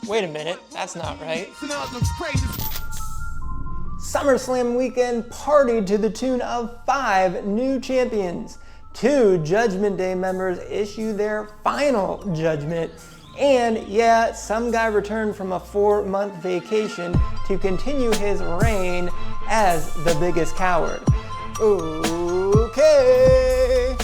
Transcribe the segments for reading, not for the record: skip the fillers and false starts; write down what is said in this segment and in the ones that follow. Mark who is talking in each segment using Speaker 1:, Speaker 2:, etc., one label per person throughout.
Speaker 1: Wait a minute, that's not right. SummerSlam weekend partied to the tune of 5 new champions. 2 Judgment Day members issue their final judgment. And yeah, some guy returned from a 4-month vacation to continue his reign as the biggest coward. Okay.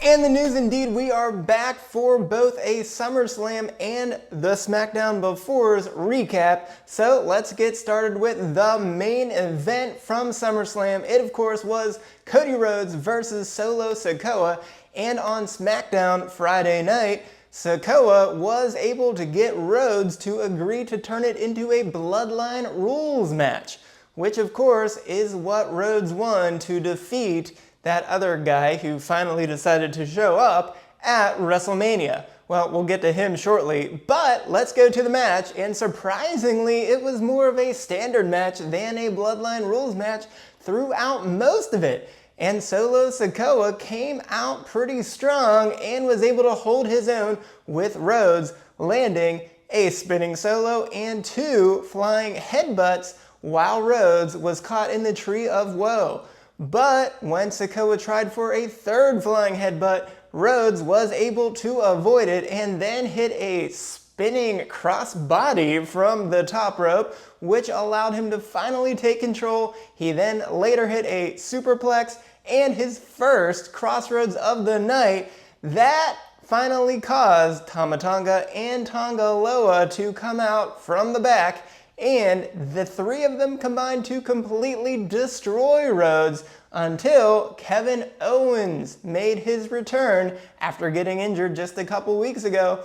Speaker 1: In the news indeed, we are back for both a SummerSlam and the SmackDown Before's recap. So let's get started with the main event from SummerSlam. It of course was Cody Rhodes versus Solo Sikoa, and on SmackDown Friday night, Sikoa was able to get Rhodes to agree to turn it into a Bloodline rules match, which of course is what Rhodes won to defeat that other guy who finally decided to show up at WrestleMania. Well, we'll get to him shortly, but let's go to the match, and surprisingly, it was more of a standard match than a Bloodline rules match throughout most of it. And Solo Sikoa came out pretty strong and was able to hold his own with Rhodes, landing a spinning solo and 2 flying headbutts while Rhodes was caught in the Tree of Woe. But when Sikoa tried for a 3rd flying headbutt, Rhodes was able to avoid it and then hit a spinning crossbody from the top rope, which allowed him to finally take control. He then later hit a superplex and his first crossroads of the night. That finally caused Tama Tonga and Tonga Loa to come out from the back, and the 3 of them combined to completely destroy Rhodes until Kevin Owens made his return after getting injured just a couple weeks ago,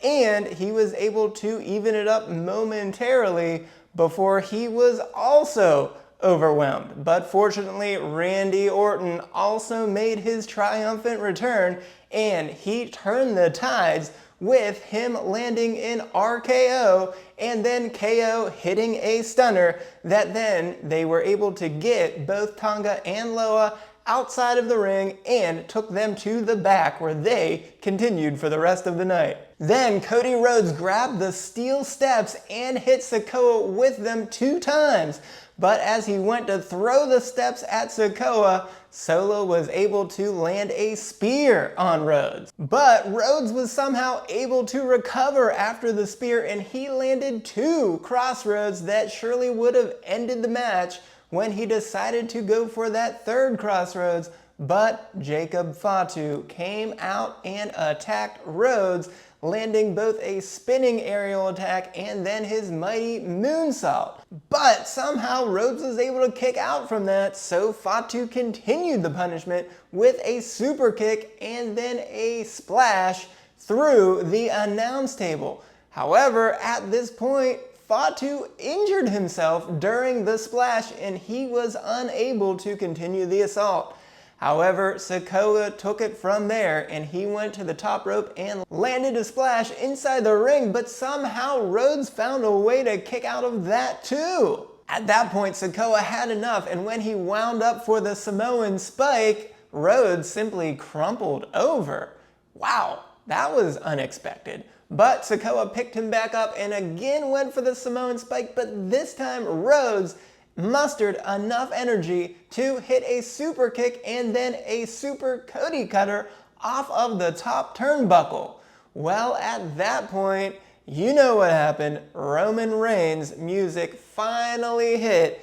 Speaker 1: and he was able to even it up momentarily before he was also overwhelmed. But fortunately, Randy Orton also made his triumphant return, and he turned the tides with him landing in RKO and then KO hitting a stunner that then they were able to get both Tonga and Loa outside of the ring and took them to the back where they continued for the rest of the night. Then Cody Rhodes grabbed the steel steps and hit Sikoa with them 2 times. But as he went to throw the steps at Sikoa, Solo was able to land a spear on Rhodes. But Rhodes was somehow able to recover after the spear, and he landed 2 crossroads that surely would have ended the match when he decided to go for that 3rd crossroads. But Jacob Fatu came out and attacked Rhodes, landing both a spinning aerial attack and then his mighty moonsault. But somehow Rhodes was able to kick out from that, so Fatu continued the punishment with a super kick and then a splash through the announce table. However, at this point, Fatu injured himself during the splash and he was unable to continue the assault. However, Sikoa took it from there and he went to the top rope and landed a splash inside the ring, but somehow Rhodes found a way to kick out of that too. At that point, Sikoa had enough, and when he wound up for the Samoan spike, Rhodes simply crumpled over. Wow, that was unexpected. But Sikoa picked him back up and again went for the Samoan spike, but this time Rhodes mustered enough energy to hit a super kick and then a super Cody cutter off of the top turnbuckle. Well, at that point, you know what happened. Roman Reigns' music finally hit,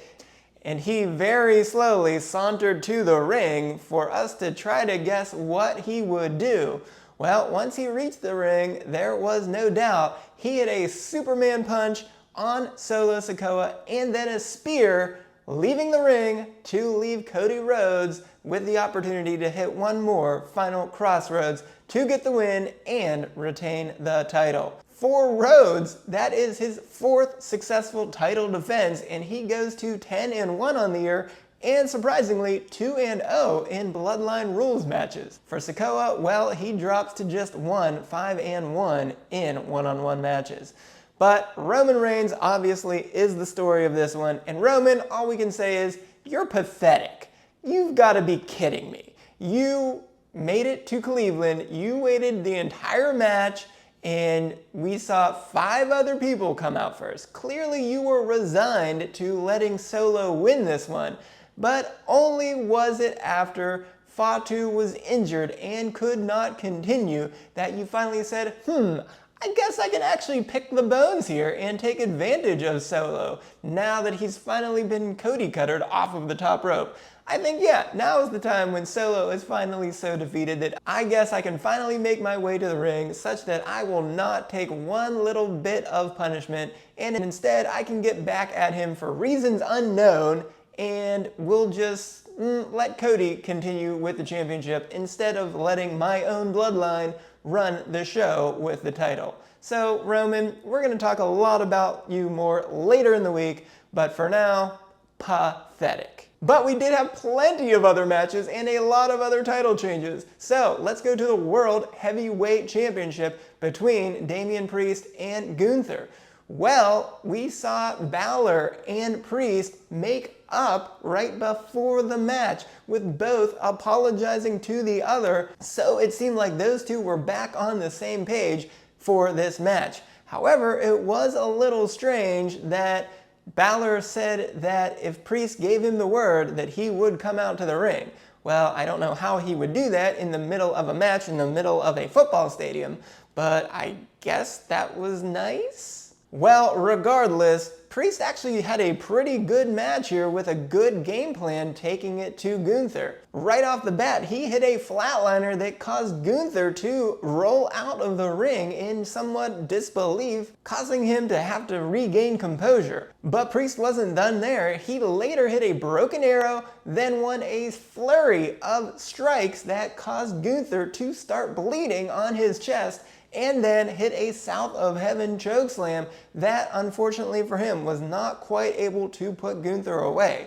Speaker 1: and he very slowly sauntered to the ring for us to try to guess what he would do. Well, once he reached the ring, there was no doubt he hit a Superman punch on Solo Sikoa and then a spear, leaving the ring to leave Cody Rhodes with the opportunity to hit one more final crossroads to get the win and retain the title. For Rhodes, that is his 4th successful title defense, and he goes to 10-1 on the year, and surprisingly 2-0 in Bloodline rules matches. For Sikoa, well, he drops to just 5-1 in one-on-one matches. But Roman Reigns obviously is the story of this one, and Roman, all we can say is, you're pathetic. You've got to be kidding me. You made it to Cleveland, you waited the entire match, and we saw 5 other people come out first. Clearly you were resigned to letting Solo win this one, but only was it after Fatu was injured and could not continue that you finally said, I guess I can actually pick the bones here and take advantage of Solo now that he's finally been Cody cuttered off of the top rope. I think, yeah, now is the time when Solo is finally so defeated that I guess I can finally make my way to the ring such that I will not take one little bit of punishment, and instead I can get back at him for reasons unknown, and we'll just let Cody continue with the championship instead of letting my own bloodline run the show with the title. So Roman, we're going to talk a lot about you more later in the week, but for now, pathetic. But we did have plenty of other matches and a lot of other title changes. So let's go to the World Heavyweight Championship between Damian Priest and Gunther. Well, we saw Balor and Priest make up right before the match, with both apologizing to the other, so it seemed like those two were back on the same page for this match. However, it was a little strange that Balor said that if Priest gave him the word that he would come out to the ring. Well, I don't know how he would do that in the middle of a match in the middle of a football stadium, but I guess that was nice. Well, regardless, Priest actually had a pretty good match here with a good game plan taking it to Gunther. Right off the bat, he hit a flatliner that caused Gunther to roll out of the ring in somewhat disbelief, causing him to have to regain composure. But Priest wasn't done there. He later hit a broken arrow, then won a flurry of strikes that caused Gunther to start bleeding on his chest, and then hit a South of Heaven chokeslam that, unfortunately for him, was not quite able to put Gunther away.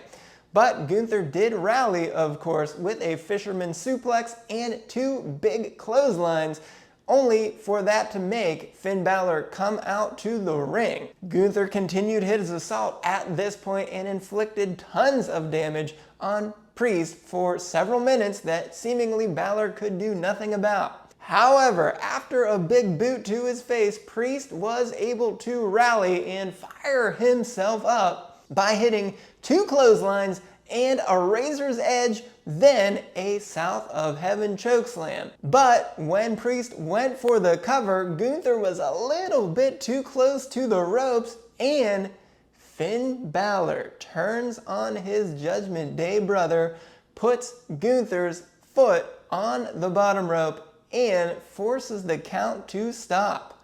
Speaker 1: But Gunther did rally, of course, with a fisherman suplex and 2 big clotheslines, only for that to make Finn Balor come out to the ring. Gunther continued his assault at this point and inflicted tons of damage on Priest for several minutes that seemingly Balor could do nothing about. However, after a big boot to his face, Priest was able to rally and fire himself up by hitting 2 clotheslines and a razor's edge, then a South of Heaven chokeslam. But when Priest went for the cover, Gunther was a little bit too close to the ropes, and Finn Balor turns on his Judgment Day brother, puts Gunther's foot on the bottom rope, and forces the count to stop.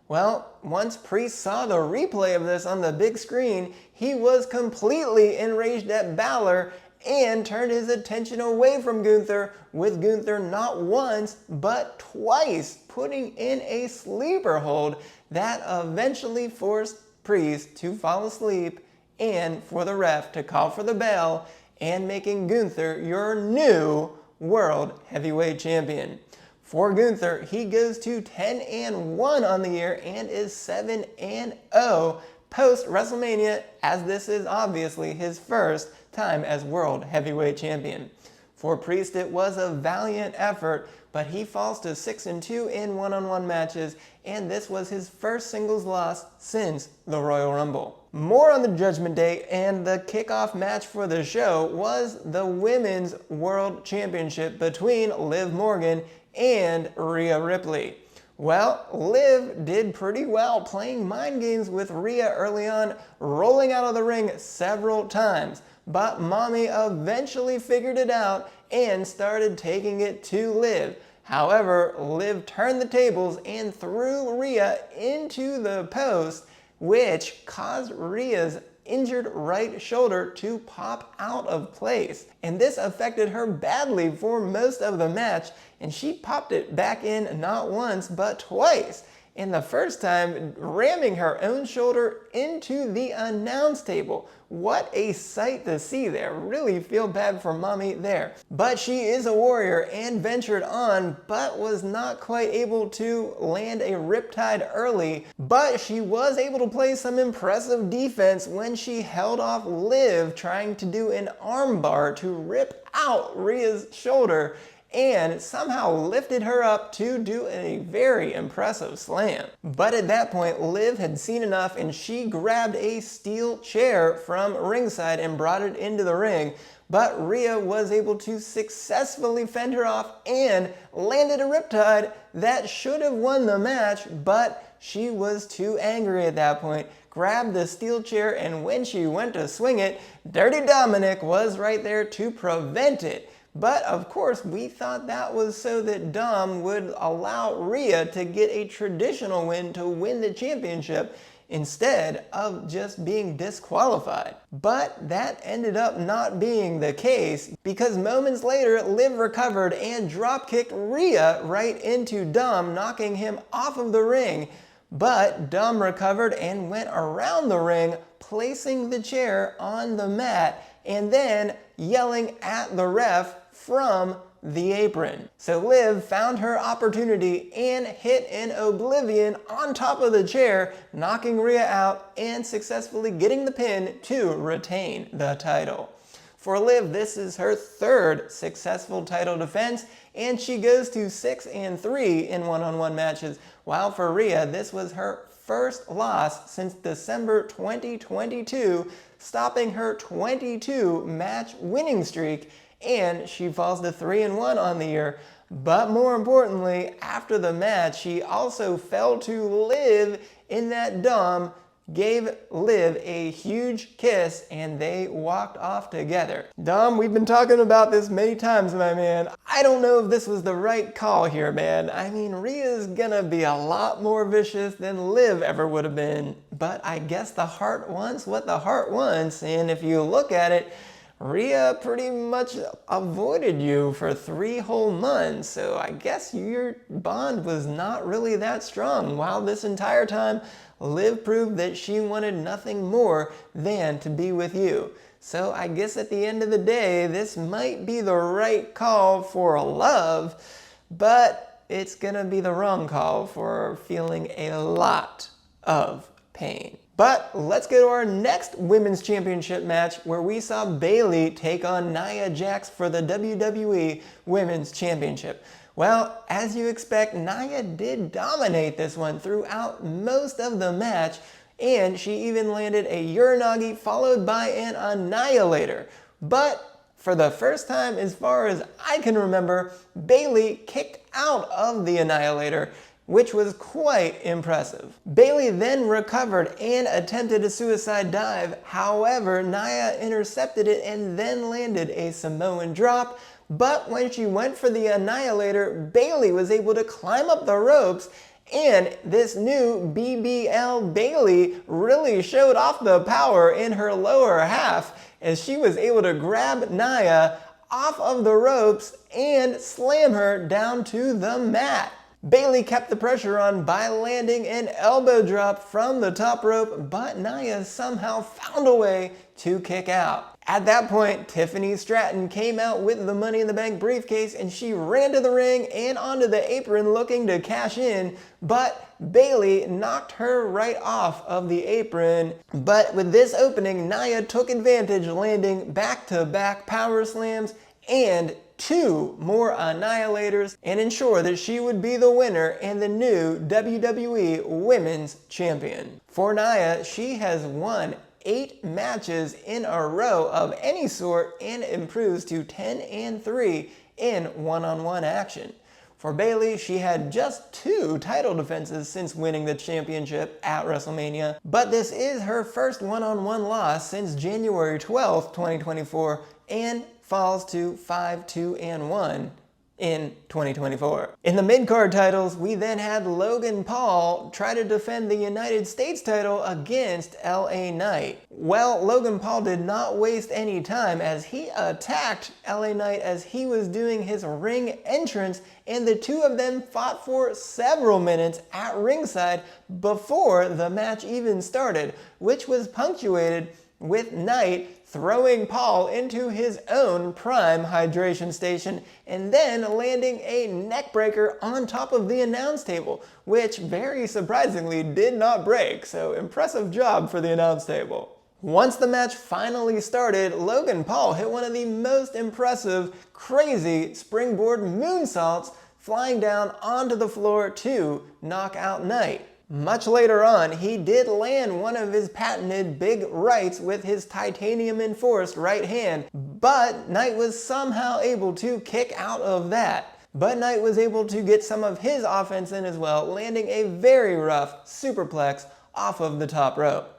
Speaker 1: Well, once Priest saw the replay of this on the big screen, he was completely enraged at Balor and turned his attention away from Gunther, with Gunther not once but twice putting in a sleeper hold that eventually forced Priest to fall asleep and for the ref to call for the bell, and making Gunther your new World Heavyweight Champion. For Gunther, he goes to 10-1 on the year and is 7-0 post WrestleMania, as this is obviously his first time as World Heavyweight Champion. For Priest, it was a valiant effort, but he falls to 6-2 in one-on-one matches, and this was his first singles loss since the Royal Rumble. More on the Judgment Day, and the kickoff match for the show was the Women's World Championship between Liv Morgan and Rhea Ripley. Well, Liv did pretty well playing mind games with Rhea early on, rolling out of the ring several times, but Mommy eventually figured it out and started taking it to Liv. However, Liv turned the tables and threw Rhea into the post, which caused Rhea's injured right shoulder to pop out of place. And this affected her badly for most of the match, and she popped it back in not once but twice. And the first time, ramming her own shoulder into the announce table. What a sight to see there. Really feel bad for Mommy there. But she is a warrior and ventured on, but was not quite able to land a riptide early. But she was able to play some impressive defense when she held off Liv trying to do an armbar to rip out Rhea's shoulder. and somehow lifted her up to do a very impressive slam. But at that point, Liv had seen enough and she grabbed a steel chair from ringside and brought it into the ring. But Rhea was able to successfully fend her off and landed a riptide that should have won the match, but she was too angry at that point, grabbed the steel chair, and when she went to swing it, Dirty Dominic was right there to prevent it. But of course, we thought that was so that Dom would allow Rhea to get a traditional win to win the championship instead of just being disqualified. But that ended up not being the case, because moments later, Liv recovered and dropkicked Rhea right into Dom, knocking him off of the ring. But Dom recovered and went around the ring, placing the chair on the mat and then yelling at the ref from the apron. So Liv found her opportunity and hit an Oblivion on top of the chair, knocking Rhea out and successfully getting the pin to retain the title. For Liv, this is her third successful title defense, and she goes to 6-3 in one-on-one matches, while for Rhea, this was her first loss since December 2022, stopping her 22 match winning streak, and she falls to 3-1 on the year. But more importantly, after the match, she also fell to Liv in that Dom gave Liv a huge kiss and they walked off together. Dom, we've been talking about this many times, my man. I don't know if this was the right call here, man. I mean, Rhea's gonna be a lot more vicious than Liv ever would have been, but I guess the heart wants what the heart wants, and if you look at it, Rhea pretty much avoided you for 3 whole months, so I guess your bond was not really that strong, while this entire time Liv proved that she wanted nothing more than to be with you. So I guess at the end of the day, this might be the right call for love, but it's gonna be the wrong call for feeling a lot of pain. But let's go to our next Women's Championship match, where we saw Bayley take on Nia Jax for the WWE Women's Championship. Well, as you expect, Nia did dominate this one throughout most of the match, and she even landed a Uranagi followed by an Annihilator. But for the first time, as far as I can remember, Bayley kicked out of the Annihilator, which was quite impressive. Bayley then recovered and attempted a suicide dive. However, Nia intercepted it and then landed a Samoan drop. But when she went for the Annihilator, Bayley was able to climb up the ropes, and this new BBL Bayley really showed off the power in her lower half as she was able to grab Nia off of the ropes and slam her down to the mat. Bayley kept the pressure on by landing an elbow drop from the top rope, but Nia somehow found a way to kick out. At that point, Tiffany Stratton came out with the Money in the Bank briefcase and she ran to the ring and onto the apron looking to cash in, but Bayley knocked her right off of the apron. But with this opening, Nia took advantage, landing back-to-back power slams and 2 more Annihilators, and ensure that she would be the winner and the new WWE Women's Champion. For Nia, she has won 8 matches in a row of any sort and improves to 10-3 in one-on-one action. For Bayley, she had just 2 title defenses since winning the championship at WrestleMania, but this is her first one-on-one loss since January 12th, 2024, and falls to 5-2-1 in 2024. In the mid-card titles, we then had Logan Paul try to defend the United States title against LA Knight. Well, Logan Paul did not waste any time as he attacked LA Knight as he was doing his ring entrance, and the two of them fought for several minutes at ringside before the match even started, which was punctuated with Knight throwing Paul into his own prime hydration station and then landing a neckbreaker on top of the announce table, which very surprisingly did not break, so impressive job for the announce table. Once the match finally started, Logan Paul hit one of the most impressive, crazy springboard moonsaults, flying down onto the floor to knock out Knight. Much later on, he did land one of his patented big rights with his titanium-enforced right hand, but Knight was somehow able to kick out of that. But Knight was able to get some of his offense in as well, landing a very rough superplex off of the top rope.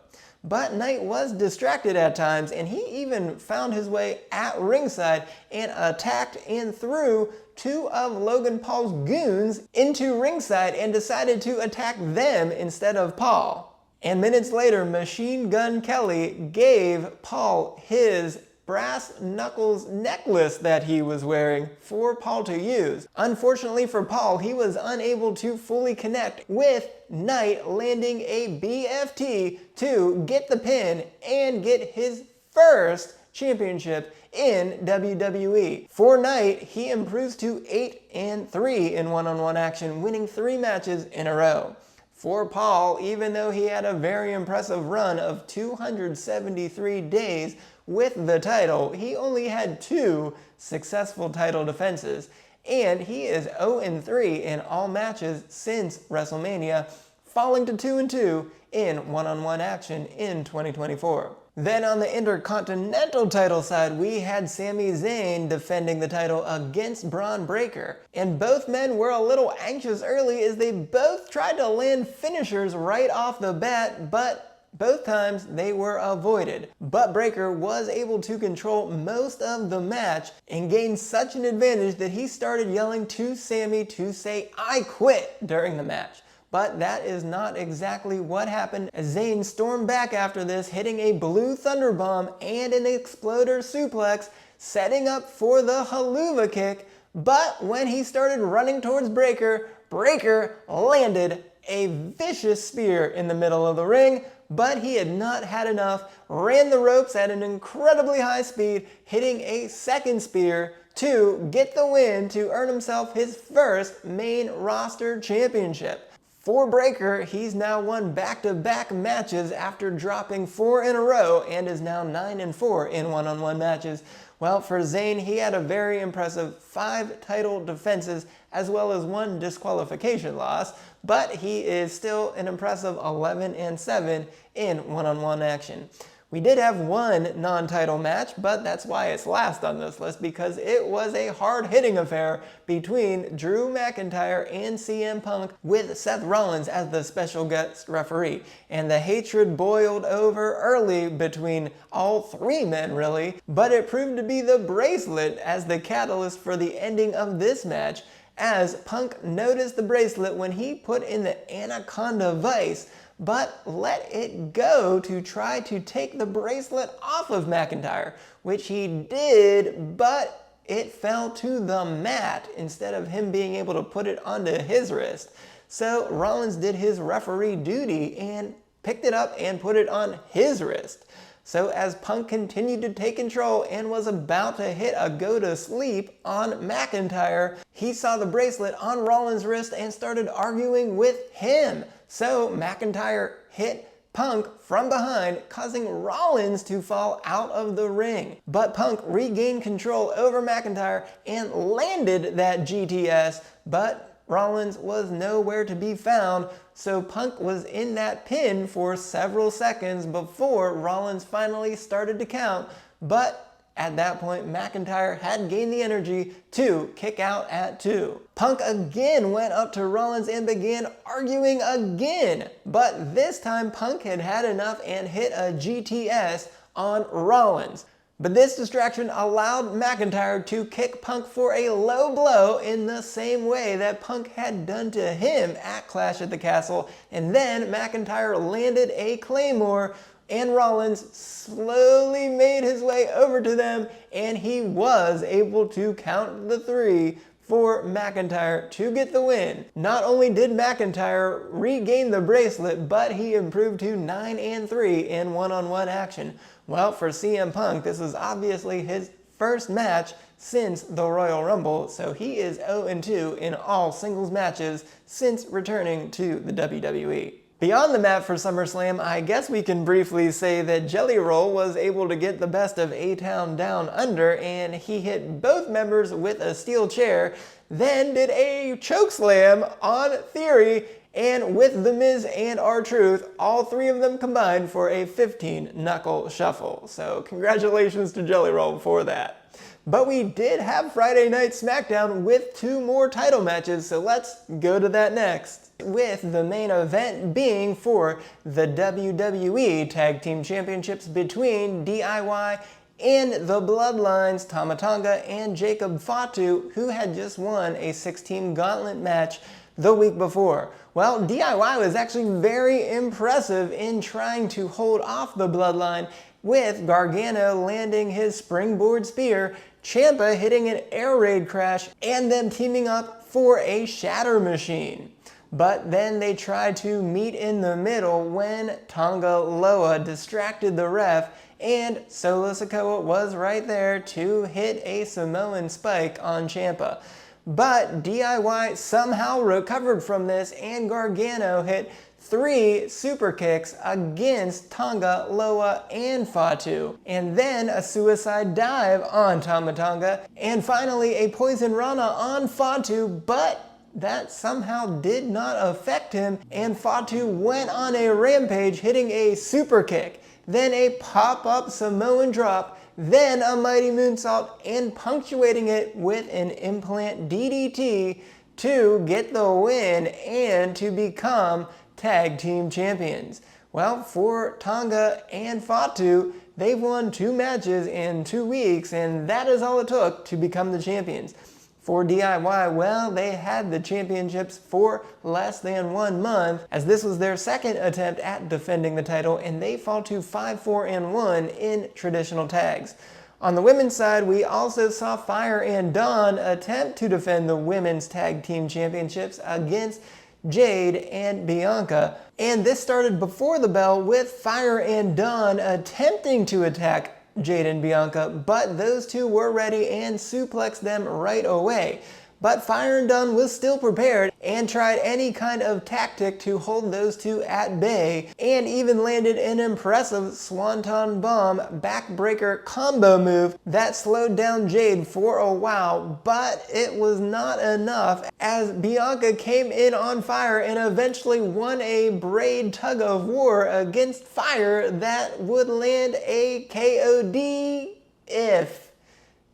Speaker 1: But Knight was distracted at times, and he even found his way at ringside and attacked and threw two of Logan Paul's goons into ringside and decided to attack them instead of Paul. And minutes later, Machine Gun Kelly gave Paul his brass knuckles necklace that he was wearing for Paul to use. Unfortunately for Paul, he was unable to fully connect with Knight, landing a BFT to get the pin and get his first championship in WWE. For Knight, he improves to 8-3 in one-on-one action, winning 3 matches in a row. For Paul, even though he had a very impressive run of 273 days with the title, he only had 2 successful title defenses, and he is 0-3 in all matches since WrestleMania, falling to 2-2 in one-on-one action in 2024. Then on the Intercontinental title side, we had Sami Zayn defending the title against Braun Breaker. And both men were a little anxious early as they both tried to land finishers right off the bat, but both times they were avoided. But Breaker was able to control most of the match and gained such an advantage that he started yelling to Sami to say, "I quit," during the match. But that is not exactly what happened, as Zayn stormed back after this, hitting a blue thunder bomb and an exploder suplex, setting up for the haluva kick. But when he started running towards Breaker, Breaker landed a vicious spear in the middle of the ring, but he had not had enough, ran the ropes at an incredibly high speed, hitting a second spear to get the win to earn himself his first main roster championship. For Breaker, he's now won back-to-back matches after dropping 4 in a row and is now 9-4 in one-on-one matches. Well, for Zayn, he had a very impressive 5 title defenses as well as 1 disqualification loss, but he is still an impressive 11-7 in one-on-one action. We did have 1 non-title match, but that's why it's last on this list, because it was a hard-hitting affair between Drew McIntyre and CM Punk with Seth Rollins as the special guest referee. And the hatred boiled over early between all 3 men, really, but it proved to be the bracelet as the catalyst for the ending of this match, as Punk noticed the bracelet when he put in the Anaconda Vice, but let it go to try to take the bracelet off of McIntyre, which he did, but it fell to the mat instead of him being able to put it onto his wrist. So Rollins did his referee duty and picked it up and put it on his wrist. So as Punk continued to take control and was about to hit a go to sleep on McIntyre, he saw the bracelet on Rollins' wrist and started arguing with him. So McIntyre hit Punk from behind, causing Rollins to fall out of the ring. But Punk regained control over McIntyre and landed that GTS, but Rollins was nowhere to be found, so Punk was in that pin for several seconds before Rollins finally started to count, but at that point, McIntyre had gained the energy to kick out at 2. Punk again went up to Rollins and began arguing again, but this time Punk had had enough and hit a GTS on Rollins. But this distraction allowed McIntyre to kick Punk for a low blow in the same way that Punk had done to him at Clash at the Castle, and then McIntyre landed a Claymore, and Rollins slowly made his way over to them, and he was able to count the 3 for McIntyre to get the win. Not only did McIntyre regain the bracelet, but he improved to 9-3 in one-on-one action. Well, for CM Punk, this is obviously his first match since the Royal Rumble, so he is 0-2 in all singles matches since returning to the WWE. Beyond the map for SummerSlam, I guess we can briefly say that Jelly Roll was able to get the best of A-Town Down Under, and he hit both members with a steel chair, then did a chokeslam on Theory, and with The Miz and R-Truth, all three of them combined for a 15-knuckle shuffle. So congratulations to Jelly Roll for that. But we did have Friday Night SmackDown with 2 more title matches, so let's go to that next. With the main event being for the WWE Tag Team Championships between DIY and the Bloodlines, Tama Tonga and Jacob Fatu, who had just won a 6-team gauntlet match the week before. Well, DIY was actually very impressive in trying to hold off the Bloodline, with Gargano landing his springboard spear, Ciampa hitting an air raid crash, and them teaming up for a shatter machine. But then they tried to meet in the middle when Tonga Loa distracted the ref, and Solo Sikoa was right there to hit a Samoan spike on Ciampa. But DIY somehow recovered from this, and Gargano hit 3 super kicks against Tonga, Loa, and Fatu, and then a suicide dive on Tama Tonga, and finally a poison rana on Fatu, but that somehow did not affect him, and Fatu went on a rampage, hitting a super kick, then a pop-up Samoan drop, then a mighty moonsault, and punctuating it with an implant DDT to get the win and to become tag team champions. Well, for Tonga and Fatu, they've won 2 matches in 2 weeks, and that is all it took to become the champions. For DIY, well, they had the championships for less than 1 month, as this was their second attempt at defending the title, and they fall to 5-4-1 in traditional tags. On the women's side, we also saw Fyre and Dawn attempt to defend the women's tag team championships against Jade and Bianca, and this started before the bell with Fyre and Dawn attempting to attack Jade and Bianca, but those two were ready and suplexed them right away. But Fyre and Dawn was still prepared and tried any kind of tactic to hold those two at bay, and even landed an impressive Swanton Bomb backbreaker combo move that slowed down Jade for a while, but it was not enough, as Bianca came in on Fyre and eventually won a braid tug of war against Fyre that would land a KOD if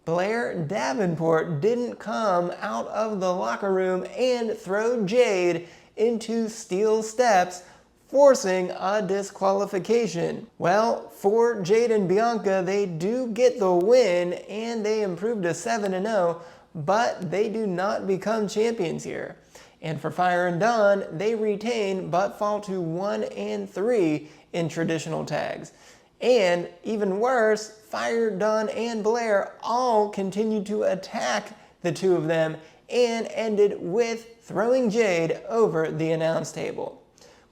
Speaker 1: Blair Davenport didn't come out of the locker room and throw Jade into steel steps, forcing a disqualification. Well, for Jade and Bianca, they do get the win and they improve to 7-0, but they do not become champions here. And for Fyre and Dawn, they retain but fall to 1-3 in traditional tags. And even worse, Fyre, Dawn, and Blair all continued to attack the two of them and ended with throwing Jade over the announce table.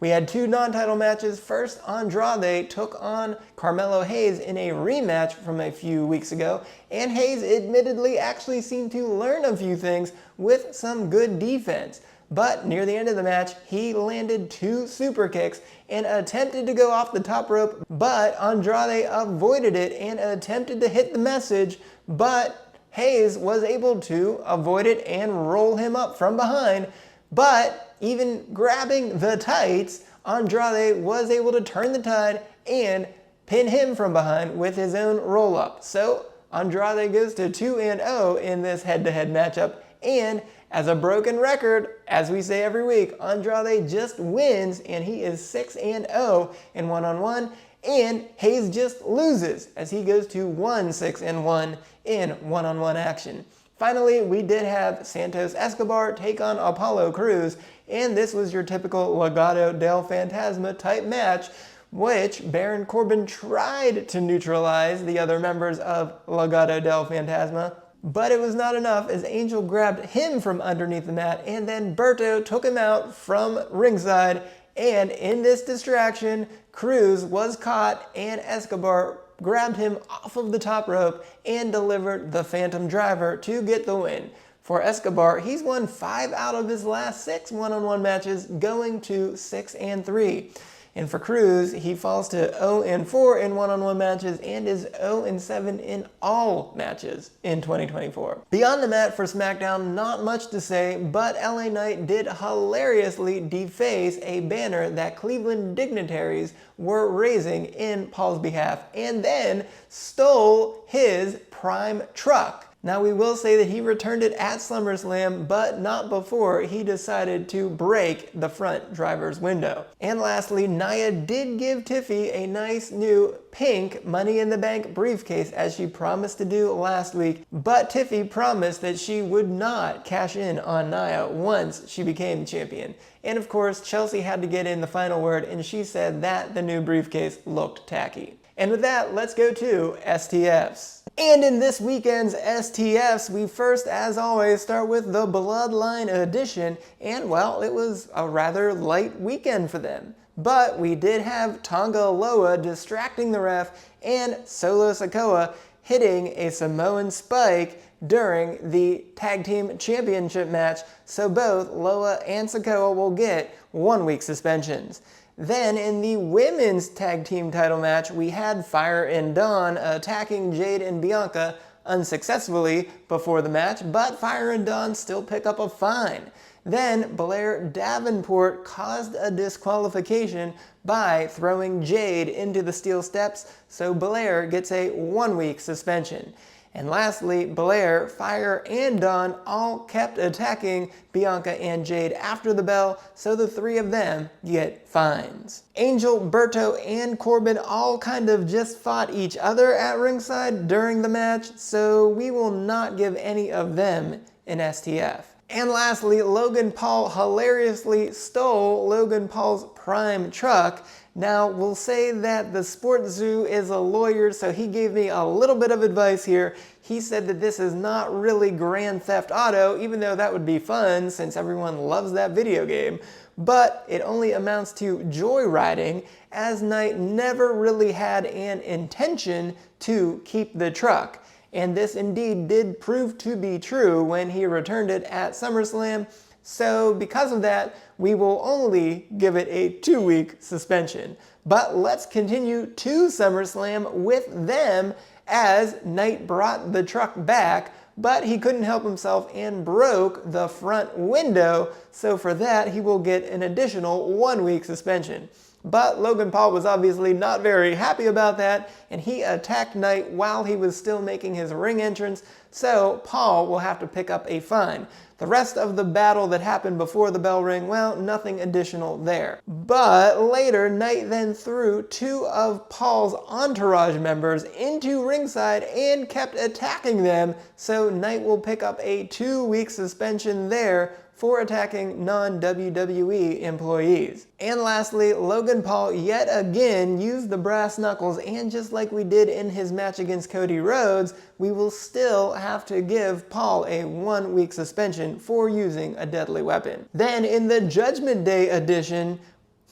Speaker 1: We had 2 non-title matches. First, Andrade took on Carmelo Hayes in a rematch from a few weeks ago, and Hayes admittedly actually seemed to learn a few things with some good defense. But near the end of the match, he landed 2 super kicks and attempted to go off the top rope, but Andrade avoided it and attempted to hit the message, but Hayes was able to avoid it and roll him up from behind. But even grabbing the tights, Andrade was able to turn the tide and pin him from behind with his own roll-up. So Andrade goes to 2-0 in this head-to-head matchup, and as a broken record, as we say every week, Andrade just wins, and he is 6-0 in one-on-one, and Hayes just loses as he goes to 1-6-1 in one-on-one action. Finally, we did have Santos Escobar take on Apollo Crews, and this was your typical Legado del Fantasma type match, which Baron Corbin tried to neutralize the other members of Legado del Fantasma, but it was not enough, as Angel grabbed him from underneath the mat, and then Berto took him out from ringside, and in this distraction, Crews was caught and Escobar grabbed him off of the top rope and delivered the Phantom Driver to get the win. For Escobar, he's won 5 out of his last 6 one-on-one matches, going to 6-3. And for Cruz, he falls to 0-4 in one-on-one matches and is 0-7 in all matches in 2024. Beyond the mat for SmackDown, not much to say, but LA Knight did hilariously deface a banner that Cleveland dignitaries were raising in Paul's behalf and then stole his prime truck. Now, we will say that he returned it at SummerSlam, but not before he decided to break the front driver's window. And lastly, Nia did give Tiffy a nice new pink Money in the Bank briefcase as she promised to do last week, but Tiffy promised that she would not cash in on Nia once she became champion. And of course, Chelsea had to get in the final word, and she said that the new briefcase looked tacky. And with that, let's go to STFs. And in this weekend's STFs, we first, as always, start with the Bloodline edition, and well, it was a rather light weekend for them. But we did have Tonga Loa distracting the ref and Solo Sikoa hitting a Samoan spike during the Tag Team Championship match, so both Loa and Sikoa will get 1-week suspensions. Then in the women's tag team title match, we had Fyre and Dawn attacking Jade and Bianca unsuccessfully before the match, but Fyre and Dawn still pick up a fine. Then Belair Davenport caused a disqualification by throwing Jade into the steel steps, so Belair gets a 1-week suspension. And lastly, Belair, Fyre, and Dawn all kept attacking Bianca and Jade after the bell, so the 3 of them get fines. Angel, Berto, and Corbin all kind of just fought each other at ringside during the match, so we will not give any of them an STF. And lastly, Logan Paul hilariously stole Logan Paul's prime truck. Now, we'll say that the Sports Zoo is a lawyer, so he gave me a little bit of advice here. He said that this is not really Grand Theft Auto, even though that would be fun since everyone loves that video game, but it only amounts to joyriding, as Knight never really had an intention to keep the truck. And this indeed did prove to be true when he returned it at SummerSlam. So because of that, we will only give it a 2-week suspension. But let's continue to SummerSlam with them, as Knight brought the truck back, but he couldn't help himself and broke the front window. So for that, he will get an additional 1-week suspension. But Logan Paul was obviously not very happy about that, and he attacked Knight while he was still making his ring entrance, so Paul will have to pick up a fine. The rest of the battle that happened before the bell rang, well, nothing additional there. But later, Knight then threw 2 of Paul's entourage members into ringside and kept attacking them, so Knight will pick up a 2-week suspension there for attacking non-WWE employees. And lastly, Logan Paul yet again used the brass knuckles, and just like we did in his match against Cody Rhodes, we will still have to give Paul a 1-week suspension for using a deadly weapon. Then in the Judgment Day edition,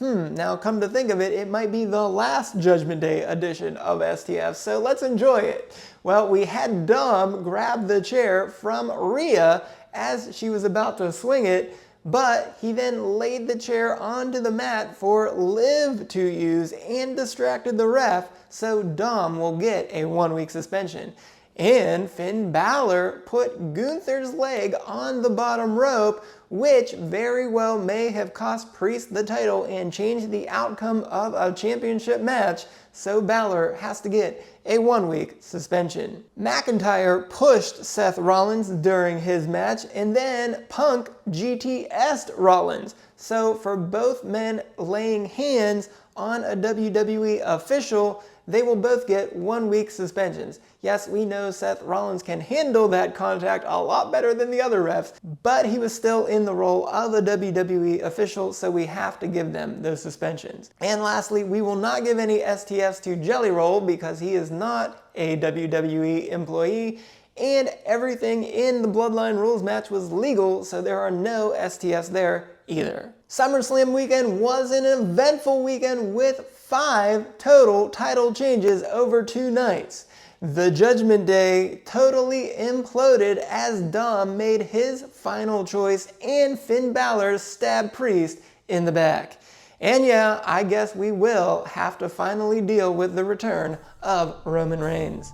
Speaker 1: now come to think of it, it might be the last Judgment Day edition of STF, so let's enjoy it. Well, we had Dom grab the chair from Rhea as she was about to swing it, but he then laid the chair onto the mat for Liv to use and distracted the ref, so Dom will get a 1-week suspension. And Finn Balor put Gunther's leg on the bottom rope, which very well may have cost Priest the title and changed the outcome of a championship match, so Balor has to get a 1-week suspension. McIntyre pushed Seth Rollins during his match, and then Punk GTS'd Rollins. So for both men laying hands on a WWE official, they will both get 1-week suspensions. Yes, we know Seth Rollins can handle that contact a lot better than the other refs, but he was still in the role of a WWE official, so we have to give them those suspensions. And lastly, we will not give any STFs to Jelly Roll because he is not a WWE employee, and everything in the Bloodline Rules match was legal, so there are no STFs there either. SummerSlam weekend was an eventful weekend with 5 total title changes over 2 nights. The Judgment Day totally imploded as Dom made his final choice and Finn Balor stabbed Priest in the back. And yeah, I guess we will have to finally deal with the return of Roman Reigns.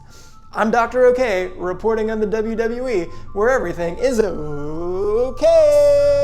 Speaker 1: I'm Dr. O'Kay, reporting on the WWE, where everything is okay.